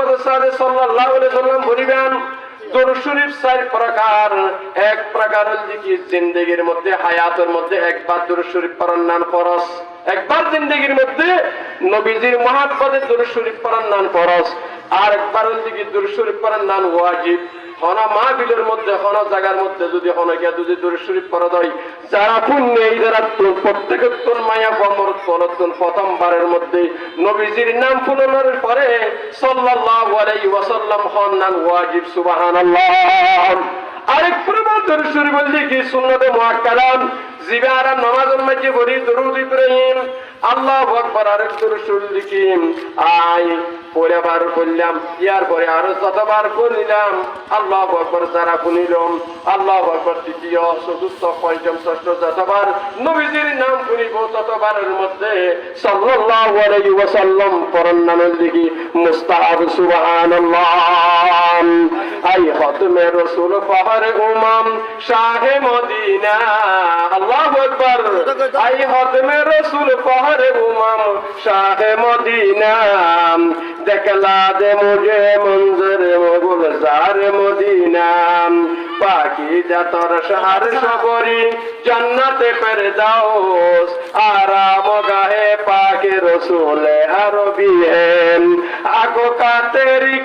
মুহাম্মদ সাল্লাল্লাহু আলাইহি ওয়াসাল্লাম বলিবেন দরুদ শরীফ চার প্রকার। এক প্রকার হল কি জিন্দেগির মধ্যে হায়াতের মধ্যে একবার দরুদ শরীফ পড়ার নাম ফরজ। একবার জিন্দেগির মধ্যে নবীজির মহব্বতে দরুদ শরীফ পড়ার নাম ফরজ। আর একবার হল কি দরুদ শরীফ পড়ার নাম ওয়াজিব। হনা মাহফিলের মধ্যে হন জায়গার মধ্যে যদি হন গিয়া যদি দরুদ শরীফ পড়া হয়, যারা পুণ্য এই যারা প্রত্যেকের তোর মায়া বমর পরতুন প্রথমবারের মধ্যে নবীজির নাম পুনরের পরে সাল্লাল্লাহু আলাইহি ওয়াসাল্লাম হন নাম ওয়াজিব। সুবহানাল্লাহ। আরেক প্রমাণ দরুদ শরীফ বললি কি সুন্নতে মুআক্কাদান জিবারা নামাজের মধ্যে বলি দরুদ ইব্রাহিম আল্লাহু আকবার। আরেক দরুদ শরীফ লিখি আই পরেবার বললাম, ইয়ার পরে আরো যতবার বলিলাম আল্লাহু আকবার। যারা শুনিলাম আল্লাহু আকবার তৃতীয় চতুর্থ পঞ্চম ষষ্ঠ যতবার নবীজির নাম শুনিব ততবারের মধ্যে সাল্লাল্লাহু আলাইহি ওয়াসাল্লাম পড়ার নামের দিকে মুস্তাহাব। সুবহানাল্লাহ। আই খতমে রাসূল ফখরে উমাম শাহে মদিনা আল্লাহু আকবার। আই খতমে রাসূল ফখরে উমাম শাহে মদিনা দেখলা দে মুঝে মঞ্জর গুলজার মদিনা পাকি জাতর শহর সবরি জান্নাতে ফেরদাউস আরাম গাহে পাকে রসুল আরবি আগো কা তেরি